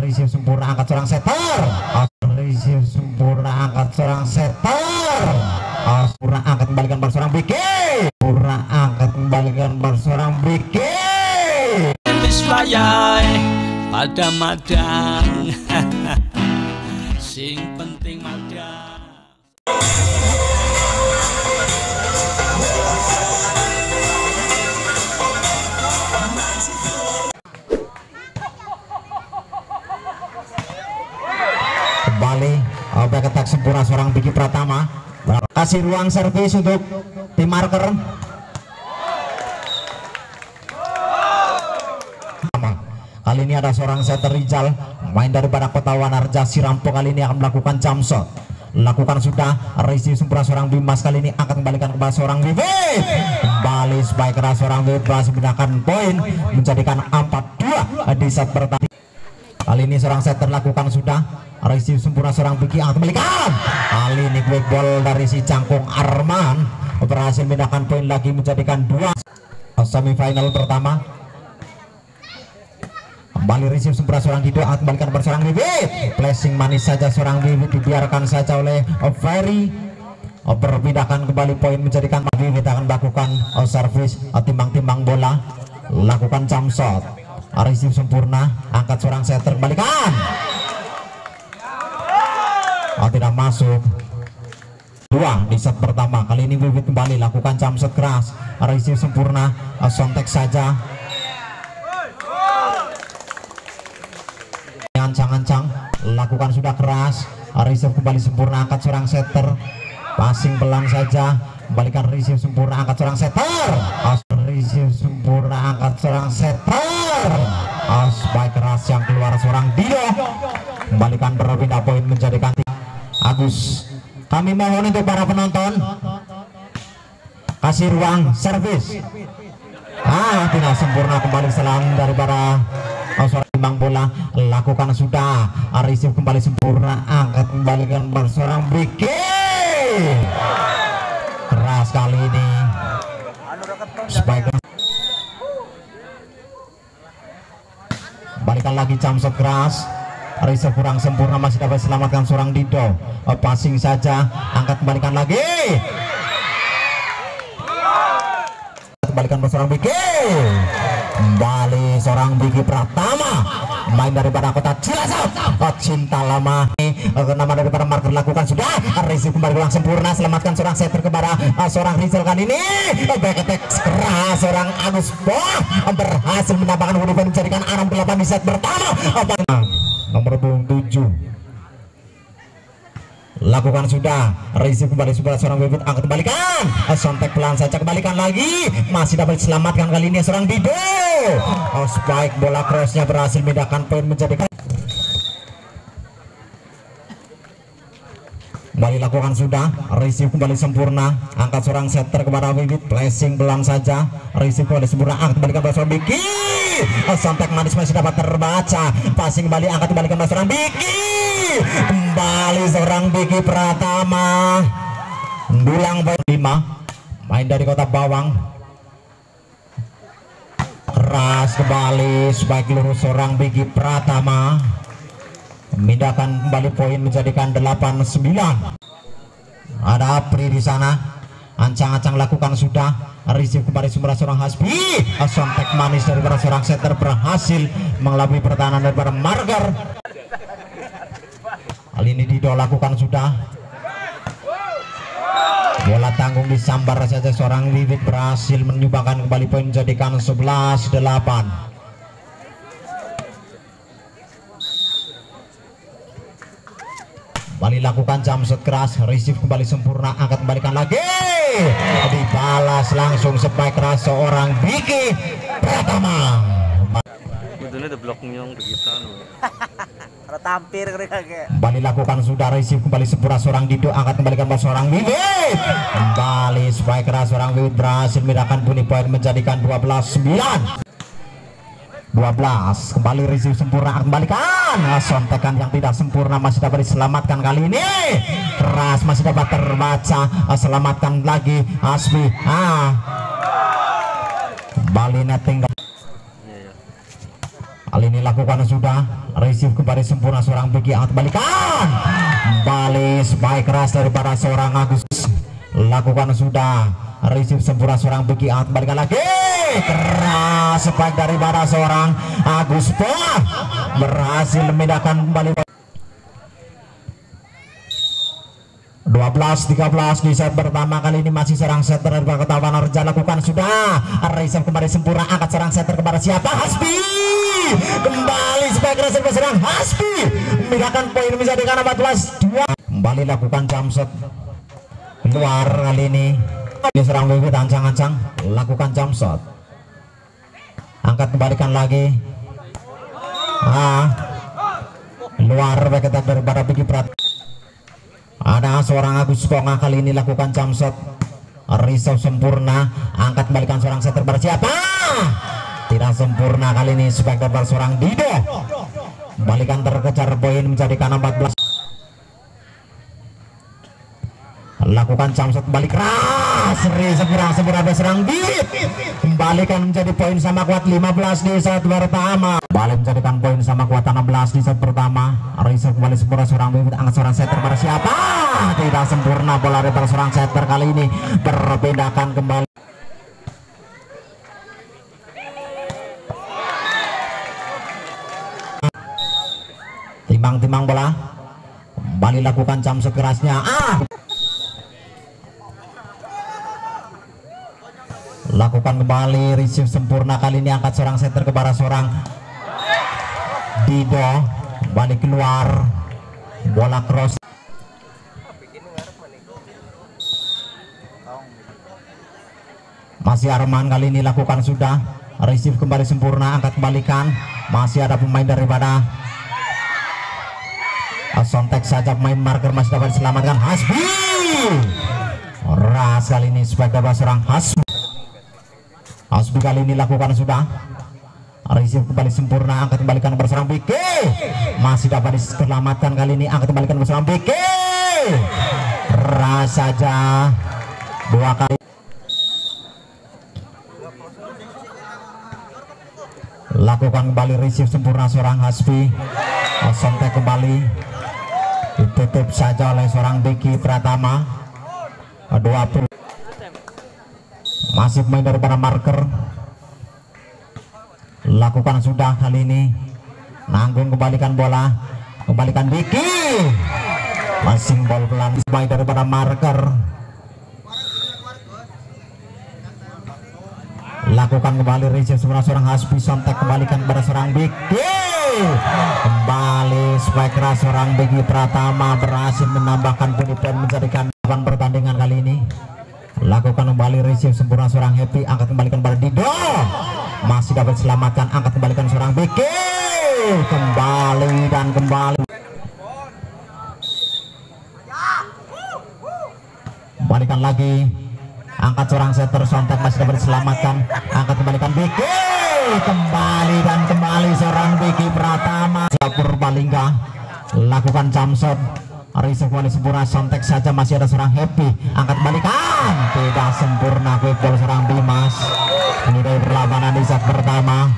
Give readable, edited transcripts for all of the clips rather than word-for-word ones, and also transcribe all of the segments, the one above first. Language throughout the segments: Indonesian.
receive sempurna angkat seorang setter. Receive sempurna angkat seorang setter. Sempurna angkat kembalikan bar seorang BK. Sempurna angkat kembalikan bar seorang BK. Pada madang sing penting madang. Kembali back attack sempurna seorang Biki Pratama. Kasih ruang servis untuk tim marker. Kali ini ada seorang setter Rizal, main daripada Kota Wanarja Sirampo, kali ini akan melakukan jump shot. Lakukan sudah, receive sempurna seorang Bimas, kali ini akan kembalikan kepada seorang Vivit. Kembali spike keras seorang Vivit berhasil mendapatkan poin, menjadikan 4-2 di set pertama. Kali ini seorang setter lakukan sudah, receive sempurna seorang Biki akan kembalikan. Kali ini quick ball dari si Cangkung Arman berhasil mendapatkan poin lagi, menjadikan 2 semifinal pertama. Kembali receive sempurna seorang Dido akan kembalikan kepada seorang Vivit. Flashing manis saja seorang Vivit, dibiarkan saja oleh Ferry. Berpindahkan kembali poin, menjadikan Vivit akan melakukan service, timbang-timbang bola, lakukan jump shot. Receive sempurna angkat seorang setter, kembalikan. Tidak masuk. 2 di set pertama. Kali ini Vivit kembali lakukan jump shot keras. Receive sempurna, sontek saja. Ancang-ancang lakukan sudah keras, receive kembali sempurna angkat seorang setter, passing pelan saja, kembalikan receive sempurna angkat seorang setter, receive sempurna angkat seorang setter, spike keras yang keluar seorang Dido, kembalikan berpindah poin, menjadikan Agus. Kami mohon untuk para penonton kasih ruang servis. Tidak sempurna, kembali selang dari para seorang timbang bola, lakukan sudah, receive kembali sempurna angkat kembalikan bar seorang Biki. Keras kali ini spike, kembalikan lagi jump shot keras, receive kurang sempurna, masih dapat selamatkan seorang Dido, passing saja, angkat kembalikan lagi, kembalikan bar seorang Biki. Kembali seorang Biki Pratama, main daripada Kota Cilacap, cinta lama. Nama daripada marker lakukan sudah, receive kembali ulang sempurna, selamatkan seorang setter kepada seorang Rizal. Kali ini back attack keras seorang Agus Boah berhasil menambahkan huruf, menjadikan 6-8 di set pertama. Nomor 7 lakukan sudah, receive kembali seorang Vivit angkat kembalikan, sontek pelan saja, kembalikan lagi, masih dapat diselamatkan kali ini seorang Dido. Spike bola crossnya berhasil memindahkan poin, menjadikan kembali lakukan sudah, receive kembali sempurna angkat seorang setter kepada Vivit, flashing pelan saja, receive kembali sempurna angkat kembalikan pada seorang Biki. Sontek manis masih dapat terbaca, passing kembali angkat kembalikan pada seorang Biki. Kembali seorang Biki Pratama, dulang 5, main dari Kota Bawang, keras kembali, spike lurus seorang Biki Pratama, memindahkan kembali poin, menjadikan 8-9. Ada Apri di sana, ancang-ancang lakukan sudah, receive kembali seorang Hasbi, sontek manis daripada seorang setter berhasil mengelabui pertahanan daripada Margar. Kali ini Dido lakukan sudah, bola tanggung disambar saja seorang Vivit, berhasil menyumbangkan kembali poin, menjadikan 11-8. Kembali lakukan jump shot keras, receive kembali sempurna angkat kembalikan lagi, dibalas langsung spike keras seorang Biki Pratama. Betulnya ada bloknya begitu. Tampir kayak. Kembali lakukan sudah, receive kembali sempurna seorang Dido angkat kembalikan pada seorang Vivit. Kembali spike keras seorang Vivit berhasil memindahkan bunyi poin, menjadikan 12-9. 12 kembali receive sempurna akan kembalikan, sontekan yang tidak sempurna masih dapat diselamatkan kali ini, keras masih dapat terbaca, selamatkan lagi Asmi. Kembali netting kali ini lakukan sudah, receive kembali sempurna seorang Beki, angkat balikan kembali spike keras daripada seorang Agus. Lakukan sudah, receive sempurna seorang Beki, angkat balikan lagi keras spike daripada seorang Agus. Berhasil memindahkan kembali 12-13 di set pertama. Kali ini masih serang setter dari Kota Wanarja. Lakukan sudah, receive kembali sempurna, angkat serang setter kepada siapa? Hasbi. Kembali spike keras dari serang Hasbi, memindahkan poin menjadikan 14-2. Kembali lakukan jump shot keluar. Kali ini serang Wiwit ancang-ancang, lakukan jump shot, angkat kembalikan lagi, luar baik daripada Biki Prat. Ada seorang Agus Konga, kali ini lakukan jump shot, reserve sempurna, angkat kembalikan seorang setter pada siapa? Tidak sempurna kali ini spike dari seorang Dido. Balikan terkejar poin menjadikan 14. Lakukan jump shot balik keras, sempurna ada serang Dit. Kembalikan menjadi poin sama kuat 15 di set pertama. Balik menjadikan poin sama kuat 16 di set pertama. Reserve kembali sempurna seorang Bibit, angkat seorang setter pada siapa? Tidak sempurna bola dari seorang setter, kali ini berpindahkan kembali. Timbang bola, kembali lakukan jump shot kerasnya. Lakukan kembali receive sempurna, kali ini angkat seorang setter kepada seorang Dido, balik keluar, bola cross. Masih Arman, kali ini lakukan sudah, receive kembali sempurna, angkat kembalikan. Masih ada pemain daripada Sontek saja, pemain marker masih dapat diselamatkan. Hasbi ras kali ini spike dari seorang Hasbi. Hasbi kali ini lakukan sudah, receive kembali sempurna, angkat kembalikan bersama Biki, masih dapat diselamatkan. Kali ini angkat kembalikan bersama Biki, ras saja dua kali. Lakukan kembali receive sempurna seorang Hasbi, Sontek kembali ditutup saja oleh seorang Beki Pratama. 20 masih main daripada marker. Lakukan sudah, kali ini nanggung, kembalikan bola, kembalikan Beki, masing bol pelan main daripada marker. Lakukan kembali receive seorang Hasbi, Sontek kembalikan kepada seorang Beki, kembali spike keras seorang Beki Pratama, berhasil menambahkan poin menjadikan pertandingan kali ini. Lakukan kembali receive sempurna seorang Happy, angkat kembalikan pada Dido, masih dapat selamatkan, angkat kembalikan seorang Beki, kembali dan kembali. Kembalikan lagi, angkat seorang setter, Sontek masih dapat diselamatkan, angkat kembalikan Beki, kembali dan kembali seorang Beki Pratama. Purbalingga lakukan jump shot, receive kembali sempurna, Sontek saja, masih ada seorang Happy, angkat balikan, tidak sempurna, quick ball seorang Dimas. Ini dari perlawanan di set pertama.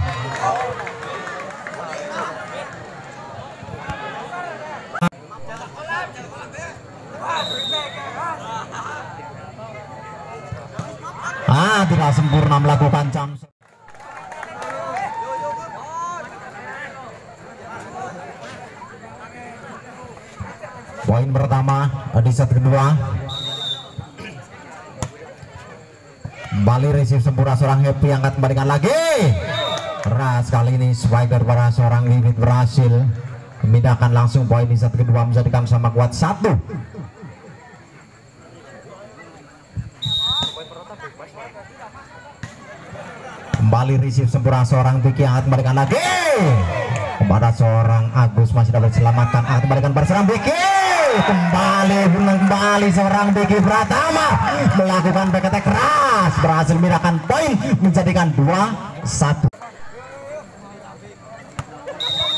Tidak sempurna melakukan jump shot. Poin pertama di set kedua. Kembali receive sempurna seorang Happy, angkat kembalikan lagi. Keras kali ini spike daripada seorang Wiwit berhasil memindahkan langsung poin di set kedua menjadikan sama kuat 1. Kembali receive sempurna seorang Beki, angkat kembalikan lagi kepada seorang Agus, masih dapat diselamatkan, angkat kembalikan pada seorang Beki, kembali seorang Beki Pratama melakukan back attack keras, berhasil memindahkan poin menjadikan 2-1.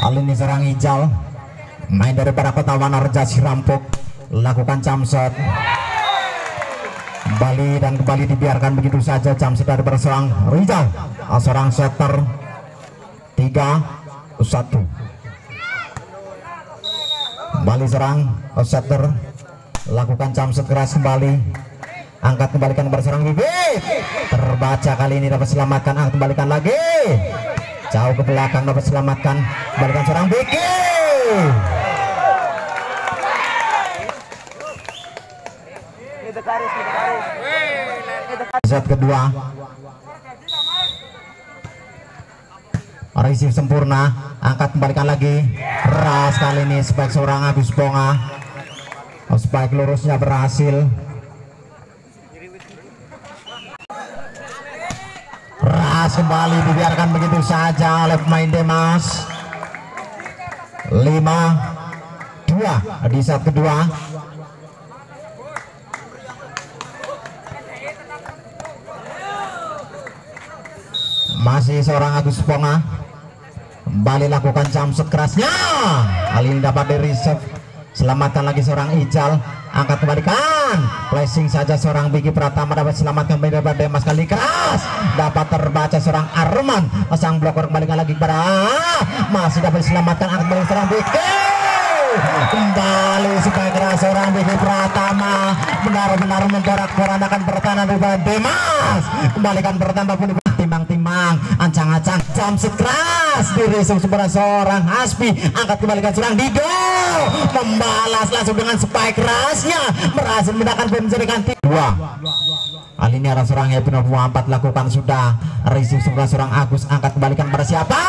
Kali ini seorang hijau, main daripada Kota Wanarja Sirampok, lakukan jump shot, kembali dibiarkan begitu saja jump shot dari seorang hijau, seorang setter 3, 1. Kembali serang setter, lakukan jump shot keras kembali, angkat kembalikan berserang bibit, terbaca kali ini dapat selamatkan, angkat kembalikan lagi, jauh ke belakang dapat selamatkan, kembalikan serang Biki. Set kedua, receive sempurna, angkat kembalikan lagi, keras kali ini spike seorang Agus Ponga, spike lurusnya berhasil, keras kembali dibiarkan begitu saja oleh pemain Demas. 5-2 di set kedua. Masih seorang Agus Ponga, kembali lakukan jump shot kerasnya, kali ini dapat di reserve, selamatkan lagi seorang Ijal, angkat kembalikan, flashing saja seorang Biki Pratama, dapat selamatkan dapat Demas, kali keras dapat terbaca seorang Arman, sang blokor kembalikan lagi kepada, masih dapat diselamatkan, angkat kembali seorang Biki, kembali supaya keras seorang Biki Pratama, benar-benar memporak-porandakan pertahanan dari Demas, kembalikan pertahanan pun timbang-timbang, ancang-ancang, jump shot keras diri seorang Hasbi, angkat kembalikan serang Dido, membalas langsung dengan spike kerasnya, berhasil mendapatkan poin menjadikan 2. Kali ini ada seorang Happy 4 lakukan sudah, receive seorang Agus, angkat kembalikan pada siapa,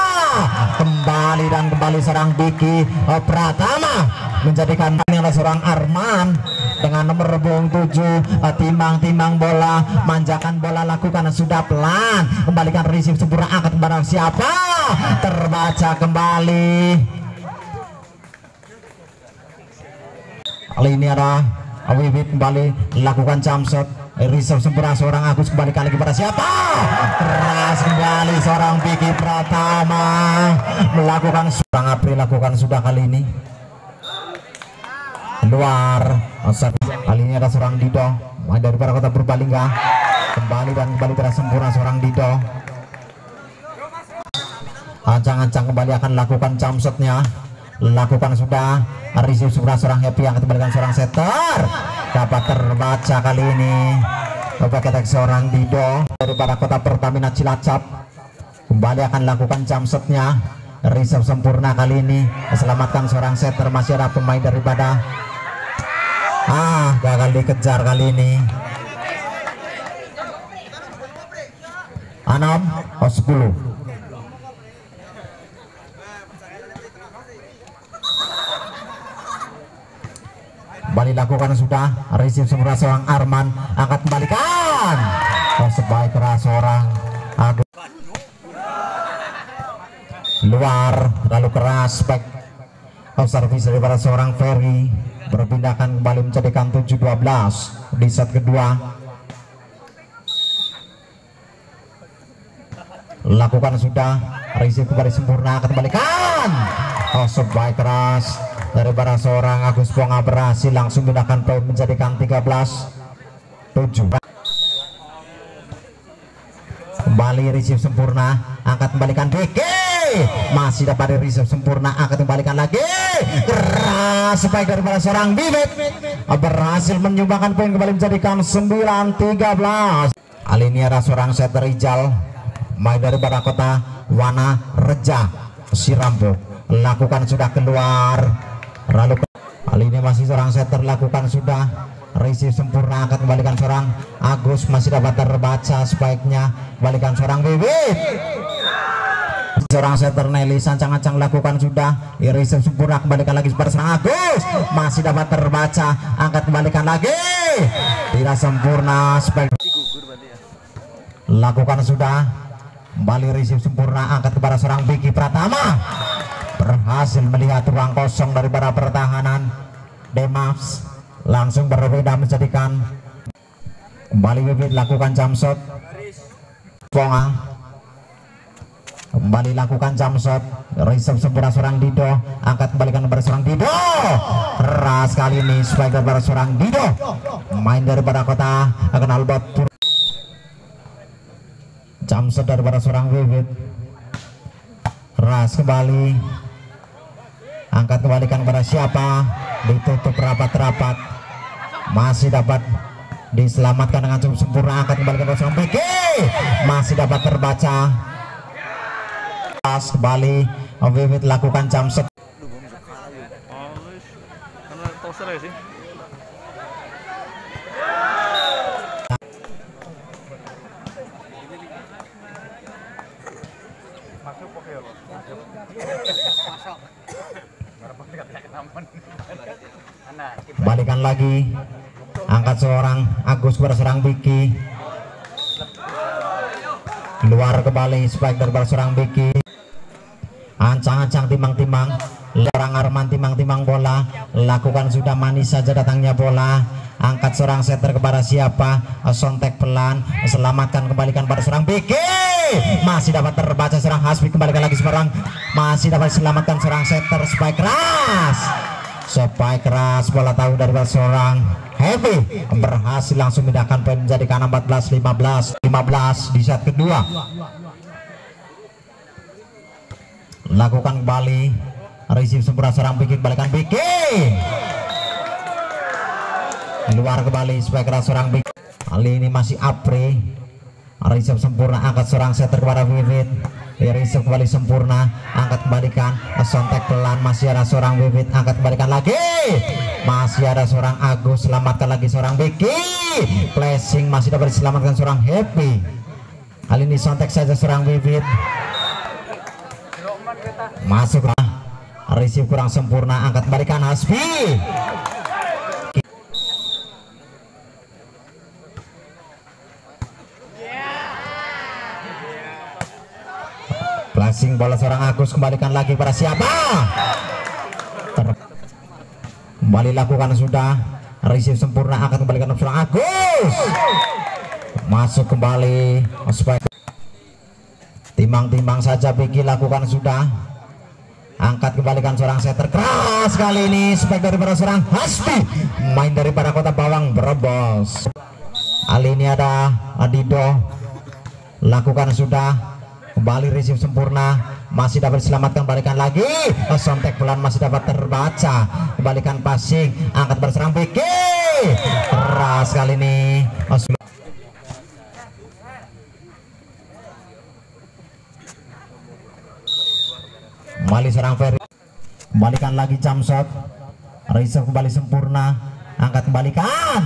kembali dan kembali serang Biki Pratama, menjadikan ada seorang Arman dengan nomor 7, timbang-timbang bola, manjakan bola, lakukan sudah pelan, kembalikan receive sempurna, angkat barang siapa, terbaca kembali. Kali ini ada Wibit kembali lakukan jump shot, reserve sempurna seorang Agus, kembalikan lagi pada siapa, keras kembali seorang Biki Pratama, melakukan seorang April, lakukan sudah kali ini luar. Kali ini ada seorang Dido dari para Kota Purbalingga, kembali dan kembali tidak sempurna seorang Dido, ancang-ancang kembali akan lakukan jump shotnya, lakukan sudah, receive seorang Happy, yang kembalikan seorang setter, dapat terbaca kali ini ketek seorang Dido dari para Kota Pertamina Cilacap, kembali akan lakukan jump shotnya, receive sempurna kali ini, selamatkan seorang setter, masih ada pemain daripada gagal dikejar kali ini. 6-10. Kembali lakukan sudah, receive sempurna seorang Arman, angkat kembalikan, sebaik keras seorang Agus, luar, lalu keras spek servis daripada seorang Ferry, berpindahkan kembali menjadikan 7-12 di set kedua. Lakukan sudah, receive kembali sempurna, akan kembalikan, sebaik keras daripada seorang Agus Ponga, berhasil langsung pindahkan poin menjadikan 13-7. Kembali receive sempurna, angkat kembalikan Diki, masih dapat receive sempurna, angkat kembalikan lagi, keras spike daripada seorang Bibit, berhasil menyumbangkan poin kembali menjadikan 9-13. Kali ini ada seorang setter Ijal, main daripada Kota Wana Reja Sirambo, lakukan sudah keluar, lalu kali ini masih seorang setter, lakukan sudah, receive sempurna, akan kembalikan seorang Agus, masih dapat terbaca spike-nya, kembalikan seorang Bibit, seorang setter Nelly, sancang-ancang lakukan sudah, receive sempurna, kembalikan lagi pada seorang Agus, masih dapat terbaca, angkat kembalikan lagi, tidak sempurna spike, lakukan sudah, kembali receive sempurna, angkat kepada seorang Biki Pratama, berhasil melihat ruang kosong daripada pertahanan Demas, langsung berbeda menjadikan kembali Bibit, lakukan jump shot, Ponga kembali lakukan jump shot, reserve sempurna seorang Dido, angkat kembalikan kepada seorang Dido, keras kali ini spike kepada seorang Dido, main daripada Kota Knalbot, jump shot daripada seorang Bibit, keras kembali, angkat kembalikan kepada siapa, ditutup rapat-rapat, masih dapat diselamatkan dengan cukup sempurna, angkat kembali ke seorang BG, masih dapat terbaca. Pas kembali Wiwit lakukan jump shot. Karena toser ya sih. Balikan lagi, angkat seorang Agus kepada seorang Biki, keluar kembali spike dari seorang Biki, ancang-ancang timang-timang, seorang Arman timang-timang bola, lakukan sudah manis saja datangnya bola, angkat seorang setter kepada siapa, sontek pelan, selamatkan kembalikan pada seorang Biki, masih dapat terbaca seorang Hasbi, kembalikan lagi seorang, masih dapat diselamatkan seorang setter, spike keras, bola tahu dari seorang Heavy, berhasil langsung pindahkan poin menjadikan 14-15 di set kedua. Lakukan kembali receive sempurna seorang Biki, balikan Biki, keluar kembali supaya keras seorang Biki. Kali ini masih Apri, receive sempurna, angkat seorang setter kepada Wiwit, receive kembali sempurna, angkat kembalikan, sontek pelan, masih ada seorang Wiwit, angkat kembalikan lagi, masih ada seorang Agus, selamatkan lagi seorang Biki, flashing masih dapat diselamatkan seorang Happy. Kali ini sontek saja seorang Wiwit, masuk, receive kurang sempurna, angkat kembalikan Hasbi, flashing bola seorang Agus, kembalikan lagi pada siapa, kembali lakukan sudah, receive sempurna, angkat kembalikan seorang Agus, masuk kembali, timang-timang saja Biki, lakukan sudah, angkat kembalikan seorang setter, keras kali ini spike daripada seorang Hasbi, main daripada Kota Bawang Brebes. Kali ini ada Adido, lakukan sudah, kembali receive sempurna, masih dapat diselamatkan, balikan lagi, sontek pelan, masih dapat terbaca, kembalikan passing, angkat berserang Biki, keras kali ini, kembali serang Ferry, kembalikan lagi jump shot, receive kembali sempurna, angkat kembalikan,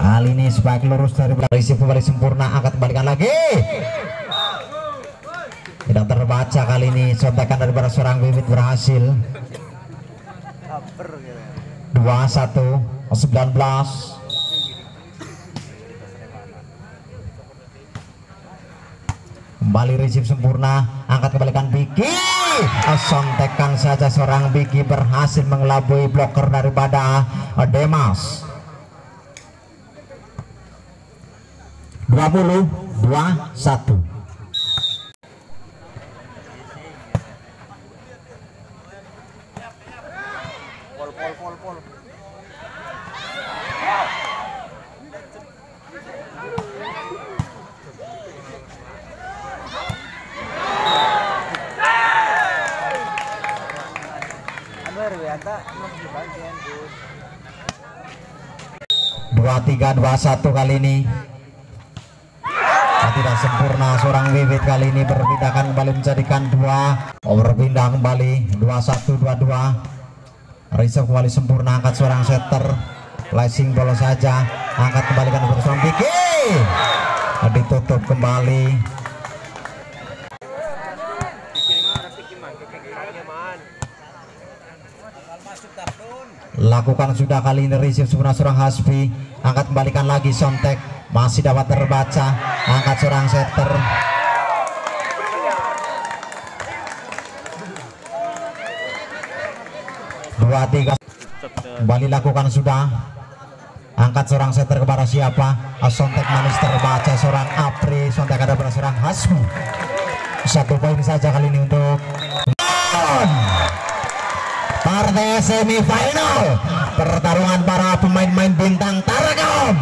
kali ini spike lurus dari receive kembali sempurna, angkat kembalikan lagi, tidak terbaca kali ini, sontekan daripada seorang Wiwit berhasil. 21-19. Kembali receive sempurna, angkat kembalikan Biki, sontekan saja seorang Biki, berhasil mengelabui blocker daripada Demas. 20-21. Pol. Dua 3-21 kali ini tidak sempurna seorang Wiwit, kali ini berpindahkan kembali menjadikan 2, berpindah kembali 21-22, receive kembali sempurna, angkat seorang setter, flashing bola saja, angkat kembalikan ke seorang Biki, ditutup kembali, lakukan sudah, kali ini receive sempurna seorang Hasbi, angkat kembalikan lagi, sontek masih dapat terbaca, angkat seorang setter, dua tiga, kembali lakukan sudah, angkat seorang setter kepada siapa, sontek manis terbaca seorang Apri, sontek ada pada seorang Hasbi. 1 poin saja kali ini untuk partai semifinal pertarungan para pemain-pemain bintang Tarkam.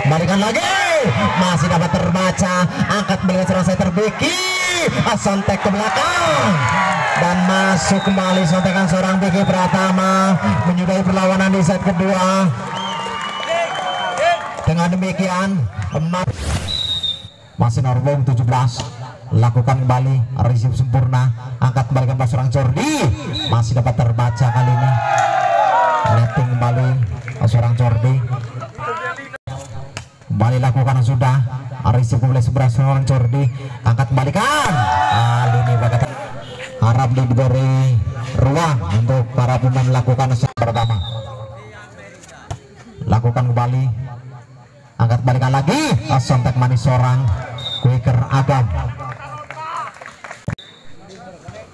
Kembalikan lagi, masih dapat terbaca, angkat balik seorang setter Beki, sontek ke belakang dan masuk kembali sontekan seorang Beki Pratama menyudahi perlawanan di set kedua. Dengan demikian masih Norbong 17 lakukan kembali receive sempurna, angkat kembali ke seorang Jordi, masih dapat terbaca kali ini, netting kembali seorang Jordi, kembali lakukan sudah receive kembali seorang Jordi, angkat kembalikan kali ini bakat harap diberi ruang untuk para pemain melakukan set pertama, lakukan kembali, angkat balikan lagi, sontek manis seorang Quicker Agam.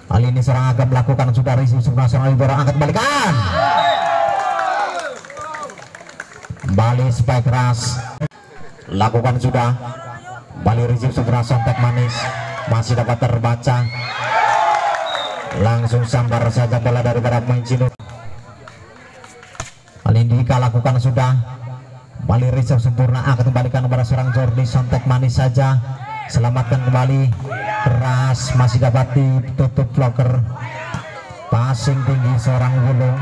Kali ini seorang Agam melakukan sudah receive sebelah seorang libero, angkat balikan kembali spike keras, lakukan sudah kembali receive sebelah sontek manis, masih dapat terbaca, langsung sambar saja bola daripada pemain Cinut. Kali ini Dika lakukan sudah kembali receive sempurna, angkat kembalikan kepada seorang Jordi, sontek manis saja, selamatkan kembali keras, masih dapat ditutup blocker, passing tinggi seorang Wulung,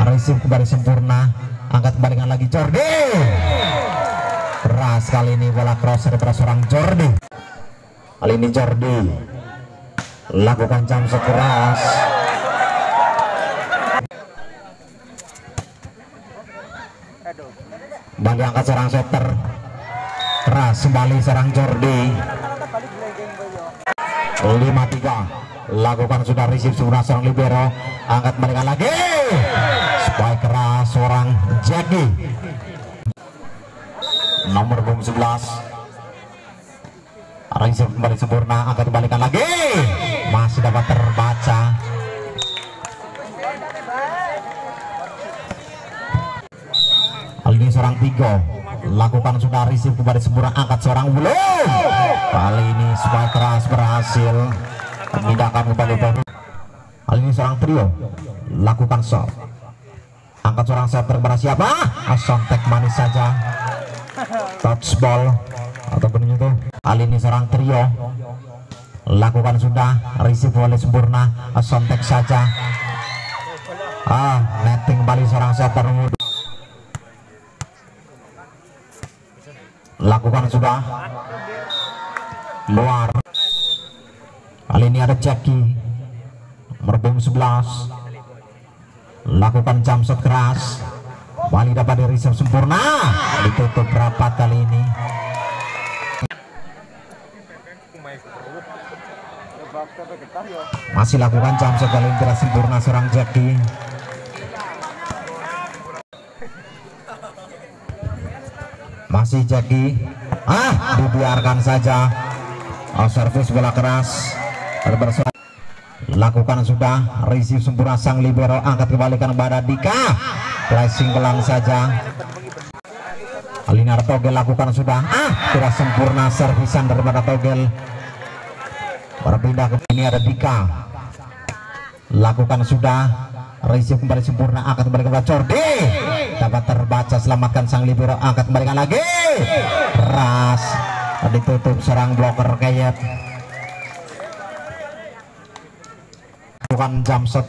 receive kembali sempurna, angkat kembalikan lagi Jordi, keras kali ini bola cross daripada seorang Jordi. Kali ini Jordi lakukan jam sekeras, kembali angkat serang setter keras, kembali serang Jordi 5-3, lakukan sudah receive sebelah seorang libero, angkat balikan lagi spike keras seorang Jackie nomor 11, receive kembali sempurna, angkat balikan lagi, masih dapat terbaca, kali ini seorang Tigo lakukan sudah receive kembali sempurna, angkat seorang Wulung, kali ini spike keras berhasil memindahkan kembali baru. Kali ini seorang Trio lakukan shot, angkat seorang setter berhasil apa, sontek manis saja, touch ball ataupun itu. Kali ini seorang Trio lakukan sudah receive oleh sempurna, sontek saja, netting kembali seorang setter, lakukan sudah luar. Kali ini ada Jackie nomor 11 lakukan jump shot keras, kembali dapat di receive sempurna, ditutup rapat kali ini. Masih lakukan jump shot kali ini tidak sempurna seorang Jackie. Masih Jackie, dibiarkan saja, servis bola keras, lakukan sudah receive sempurna sang libero, angkat kembalikan kepada Dika, flashing pelan saja. Alinar Togel lakukan sudah, tidak sempurna servisan daripada Togel, berpindah ke ini ada Dika, lakukan sudah receive kembali sempurna, angkat kembali kepada Jordi, dapat terbaca, selamatkan sang libero, angkat kembalikan lagi, keras, ditutup serang blocker Kayet, bukan jump shot,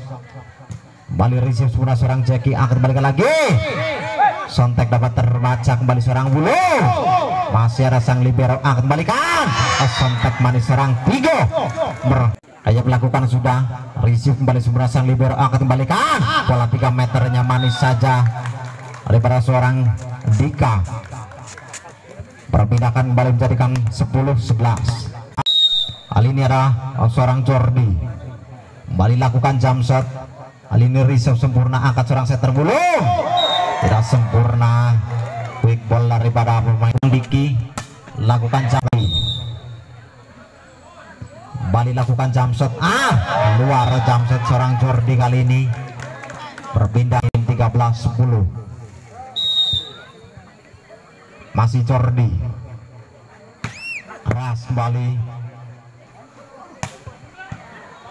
kembali receive sempurna serang Jackie, angkat kembalikan lagi, sontek dapat terbaca kembali serang Wulung, masih ada sang libero, angkat kembalikan, sontek manis serang Tigo, Kayak melakukan sudah receive kembali sempurna sang libero, angkat kembalikan bola 3 meternya manis saja daripada seorang Dika, perpindahan kembali menjadikan 10-11. Kali ini ada seorang Jordi, kembali lakukan jump shot, kali ini receive sempurna, angkat seorang setter Wulung, tidak sempurna, quick ball daripada pemain Diki, lakukan jump, kembali lakukan jump shot, luar jump shot seorang Jordi kali ini, berpindah 13-10. Masih Jordi, keras kembali,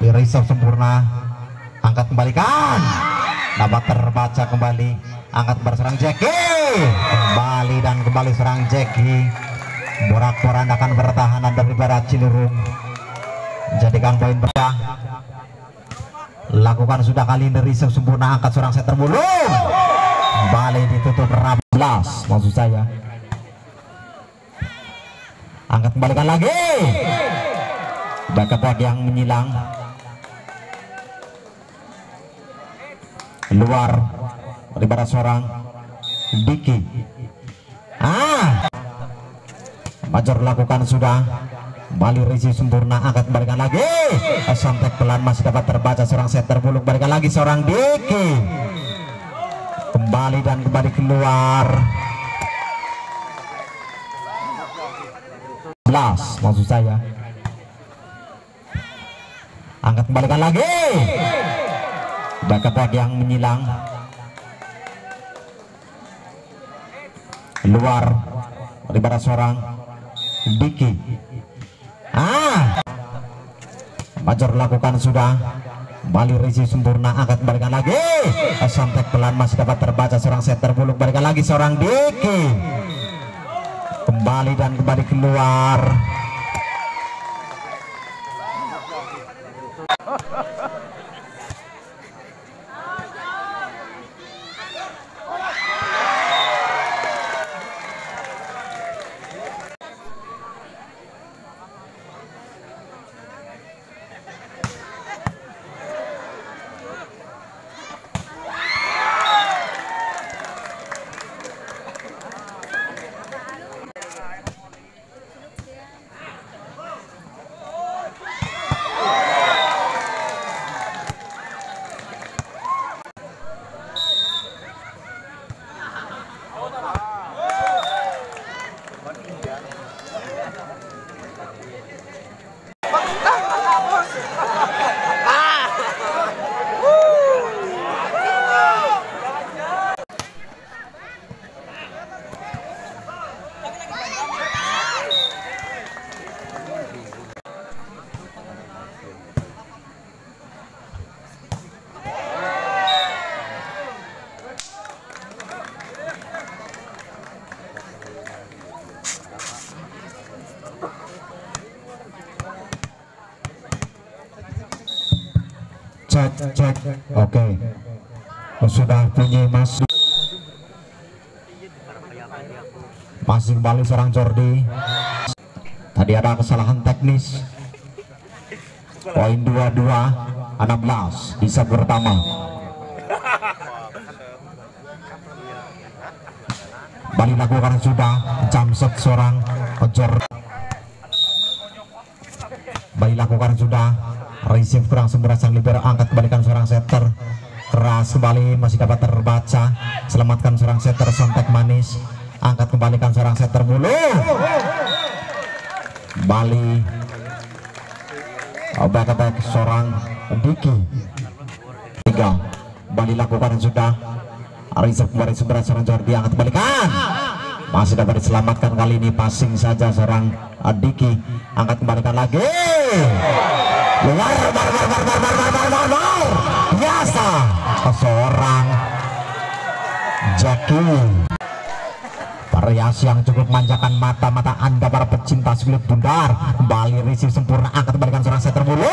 di reserve sempurna, angkat kembalikan, dapat terbaca kembali, angkat berserang Jackie kembali dan kembali serang Jackie. Porak-porandakan pertahanan dari Barat Ciliwung, jadikan poin berkah. Lakukan sudah kali ini reserve sempurna, angkat seorang setter bulung kembali ditutup 16 maksud saya. Angkat kembalikan lagi, back yang menyilang luar daripada seorang Diki. Major lakukan sudah kembali risi sempurna, angkat kembalikan lagi, santek pelan masih dapat terbaca seorang setter bulung, balikan lagi seorang Diki kembali dan kembali keluar 11 maksud saya. Angkat kembalikan lagi, back yang menyilang luar daripada seorang Diki. Major lakukan sudah kembali risi sempurna, angkat kembalikan lagi, santek pelan masih dapat terbaca seorang setter bulung, balikan lagi seorang Diki kembali dan kembali keluar cek. Oke. Sudah bunyi masih kembali seorang Jordi. Tadi ada kesalahan teknis. Poin 22 16 di set pertama. Bali lakukan sudah jam set seorang Jordi. Bali lakukan sudah receive kurang sempurna sang libero, angkat kembalikan seorang setter keras kembali masih dapat terbaca, selamatkan seorang setter sontek manis, angkat kembalikan seorang setter bulu Bali back seorang Diki 3. Bali lakukan sudah receive kembali sempurna seorang Jordi, angkat kembalikan masih dapat diselamatkan, kali ini passing saja seorang Diki, angkat kembalikan lagi luar biasa seorang Jackie. Variasi yang cukup manjakan mata Anda para pecinta sulit bundar. Kembali receive sempurna, angkat kembalikan seorang setter bulu,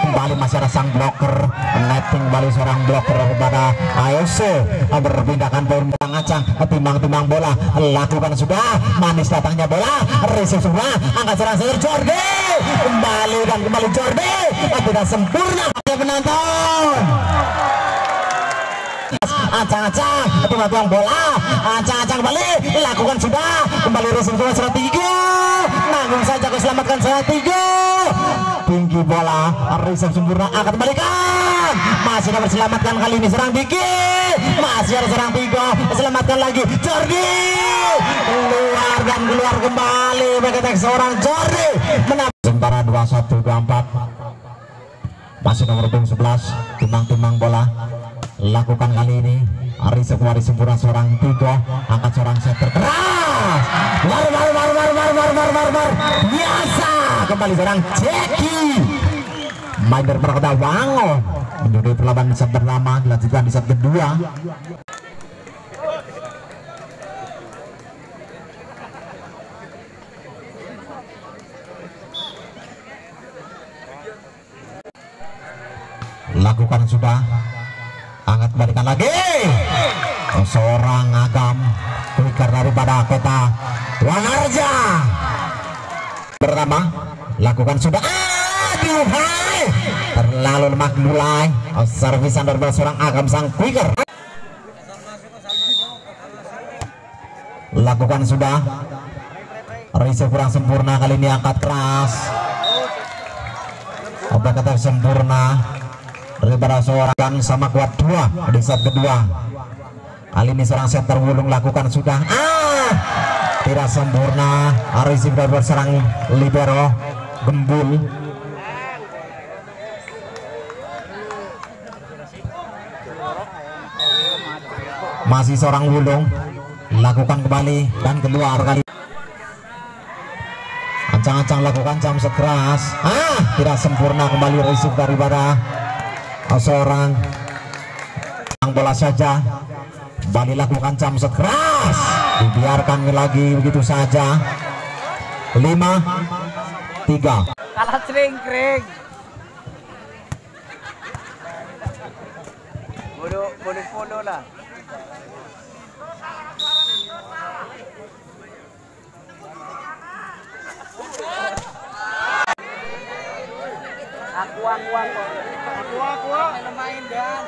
kembali masih ada sang blocker netting, kembali seorang blocker kepada AOC berpindahkan poin acang timbang bola, lakukan sudah manis datangnya bola, receive sempurna, angkat seorang setter Jordi kembali dan kembali Jordi tidak sempurna penonton. Acang-acang timbang bola, acang-acang kembali lakukan sudah, kembali receive seorang Tigo, nanggung saja keselamatkan seorang Tigo, tinggi bola receive sempurna, angkat kembalikan masih dapat selamatkan, kali ini serang Diki, masih ada serang Tigo, selamatkan lagi Jordi keluar dan keluar kembali beketek seorang Jordi menang sementara 21-24. Masih nomor 11 timbang bola, lakukan kali ini receive kembali sempurna seorang Tigo, angkat seorang setter keras biasa kembali seorang Jackie main dari Perkota Wango Menyudahi perlawanan di set pertama, dilanjutkan di set kedua. Lakukan sudah, angkat balikan lagi. Seorang Agam quicker daripada Kota Wanarja. Pertama, lakukan sudah. Aduh, hai, terlalu lemah mulai. Servisan daripada seorang Agam sang quicker. Lakukan sudah. Reserve kurang sempurna, kali ini angkat keras. Obat kata sempurna daripada seorang sama kuat 2 di set kedua. Kali ini seorang setter Wulung lakukan sudah. Tidak sempurna. Arisif dari serang libero Gembul. Masih seorang Wulung lakukan kembali dan keluar kali. Ancang-ancang lakukan jam set keras. Tidak sempurna, kembali risif daripada seorang bola saja. Bali lakukan jam set keras, dibiarkan lagi begitu saja. 5-3. Kalah cringkring. Boleh follow lah. Aku main dan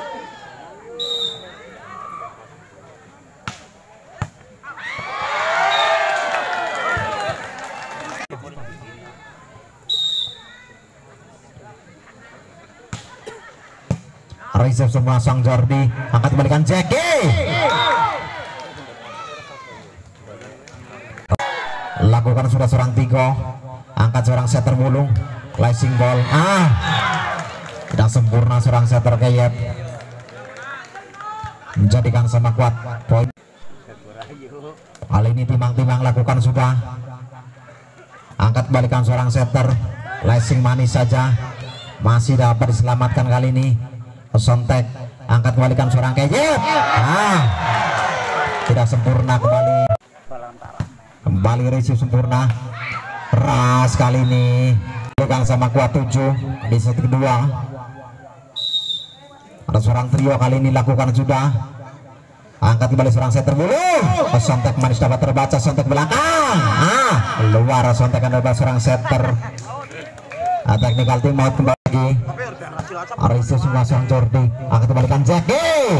Reserve semua sang Jordi, angkat kembalikan Jackie. Lakukan sudah seorang Tigo, angkat seorang setter Wulung, flashing ball. Tidak sempurna seorang setter Kayet, menjadikan sama kuat poin. Kali ini timang-timang lakukan sudah, angkat balikan seorang setter, flashing manis saja, masih dapat diselamatkan kali ini. Sontek, angkat balikan seorang Kayet. Tidak sempurna, kembali receive sempurna. Keras kali ini, bukan sama kuat 7 di set kedua. Ada seorang trio kali ini lakukan sudah, angkat kembali seorang setter Wulung. Sontek manis dapat terbaca, sontek belakang. Keluar sontekan dari seorang setter. Technical team out kembali. Arisu semua seorang Jordi, angkat kembalikan Jackie.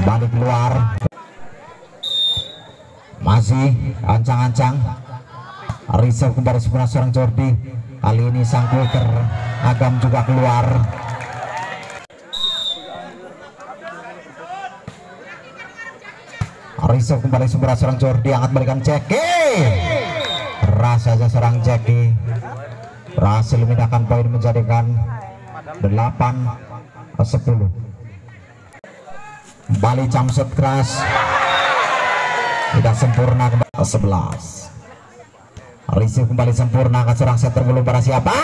Balik keluar. Masih ancang-ancang. Arisu kembali semua seorang Jordi. Kali ini sang quicker Agam juga keluar. Arisu kembali semua seorang Jordi, angkat kembalikan Jackie. Keras saja seorang Jackie, berhasil memindahkan poin menjadikan 8-10. Kembali jam shot keras, tidak sempurna, kembali 11. Receive kembali sempurna, angkat seorang setter belum pada siapa.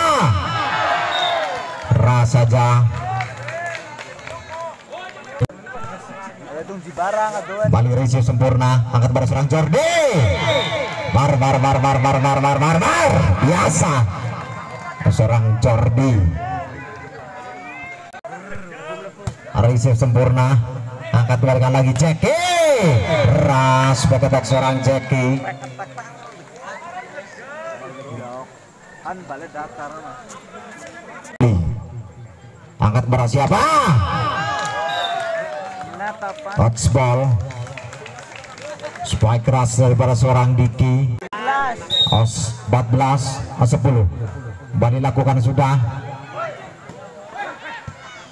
Keras saja. Kembali receive sempurna, angkat pada seorang Jordi. Bar biasa seorang Jordi. Receive sempurna, angkat balikan lagi Jackie. Keras back seorang Jackie. Angkat pada siapa? Touchball. Spike keras daripada seorang Diki. 14-10. Kembali lakukan sudah,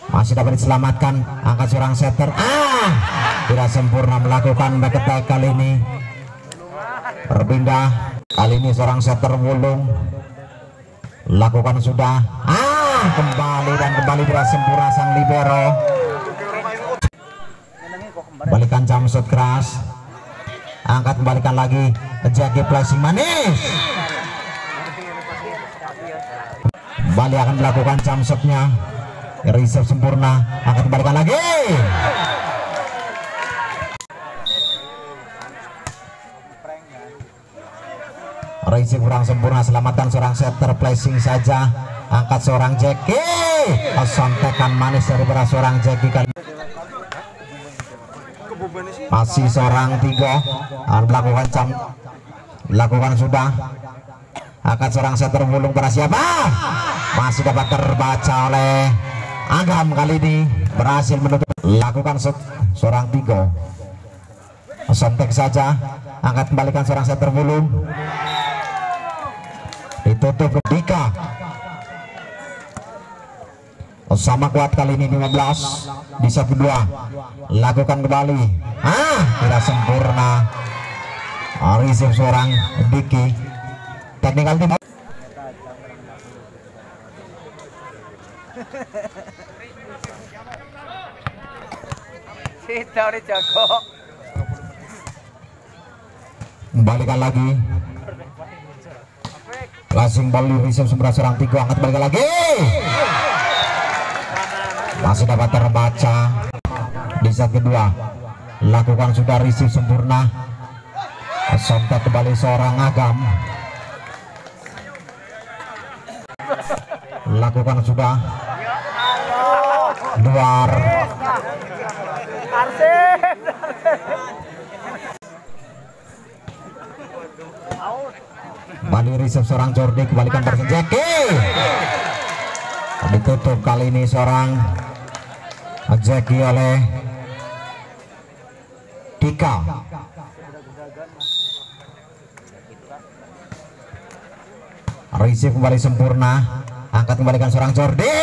masih dapat diselamatkan, angkat seorang setter. Tidak sempurna melakukan back attack kali ini. Berpindah kali ini seorang setter Wulung lakukan sudah. Kembali dan kembali tidak sempurna sang libero. Balikan jam shot keras, angkat kembalikan lagi Jackie, flashing manis. Kembali akan melakukan jam shotnya. reserve sempurna, akan kembalikan lagi. Reserve kurang sempurna, selamatkan seorang setter, placing saja, angkat seorang Jackie, sontekan manis dari seorang Jackie kali. Masih seorang Tigo, lakukan sudah, angkat seorang setter bulung pada siapa? Masih dapat terbaca oleh Agam, kali ini berhasil menutup. Lakukan seorang Tigo, sontek saja, angkat kembalikan seorang setter bulung, ditutup ke Dika. Sama kuat kali ini 15 di set kedua, lakukan kembali, tidak sempurna. Reserve seorang Diki, teknikal tim. Sita udah jago. Balikan lagi, langsung balik reserve seorang Tigo, angkat balikan lagi, masih dapat terbaca di set kedua. Lakukan sudah reserve sempurna, sontak kembali seorang Agam. Lakukan sudah luar, balik reserve seorang Jordi, kembalikan pada Jackie, ditutup kali ini seorang Jackie oleh Dika. Reserve kembali sempurna, angkat kembalikan seorang Jordi,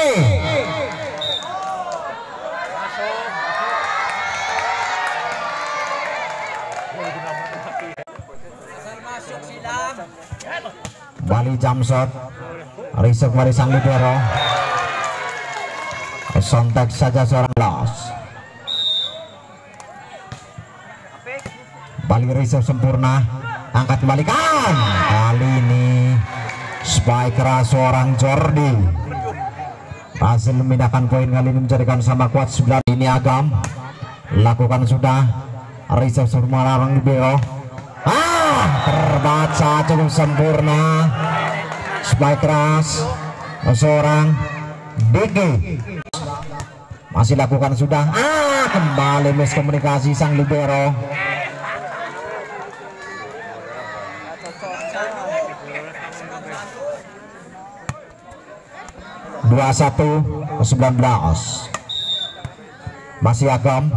Bali jump shot, reserve kembali sang libero, sontak saja seorang Los. Bali reserve sempurna, angkat kembalikan, kali ini spiker seorang Jordi hasil memindahkan poin, kali ini menjadikan sama kuat 9. Ini Agam, lakukan sudah reserve semua larang libero, terbaca cukup sempurna, spiker seorang Diki, masih lakukan sudah, kembali miskomunikasi sang libero. 21-19. Masih Agam,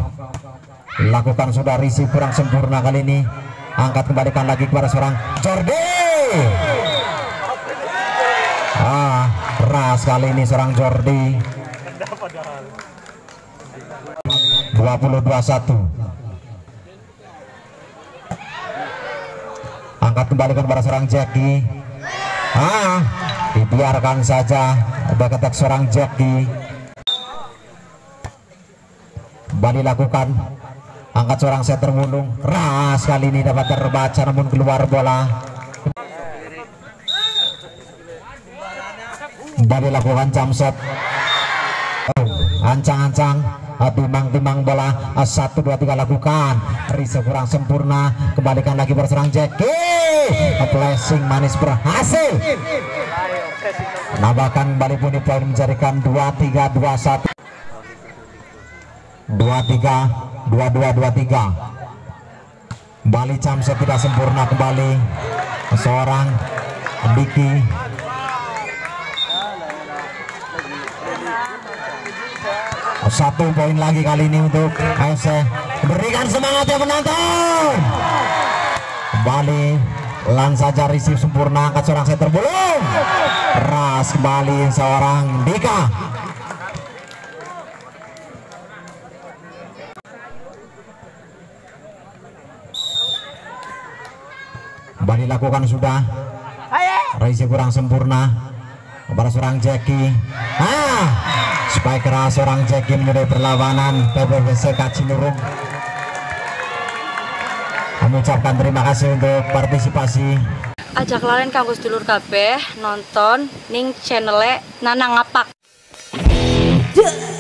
lakukan sudah reserve kurang sempurna, kali ini angkat kembalikan lagi kepada seorang Jordi, keras kali ini seorang Jordi. 20-21, angkat kembalikan kepada seorang Jackie, dibiarkan saja, back attack seorang Jackie. Bali lakukan, angkat seorang setter mulung, keras kali ini dapat terbaca namun keluar bola. Bali lakukan jump shot, ancang-ancang, timbang-timbang bola, 1, 2, 3 lakukan, reserve kurang sempurna, kembalikan lagi berserang Jackie, placing manis berhasil, nambahkan Bali punya poin menjadikan 23-21, 23-22-23. Bali jump shot tidak sempurna, kembali seorang Diki. Satu poin lagi kali ini untuk AFC. Berikan semangat ya penonton. Kembali lang saja reserve sempurna, angkat seorang setter belum. Keras kembali seorang Dika. Kembali lakukan sudah. Reserve kurang sempurna kepada seorang Jackie. Spiker seorang Jackie menjadi perlawanan PPVC Kacinurung. Mengucapkan terima kasih untuk partisipasi. Ajak lalen kanggo sedulur kabeh nonton ning channel Nanang Ngapak. Cek.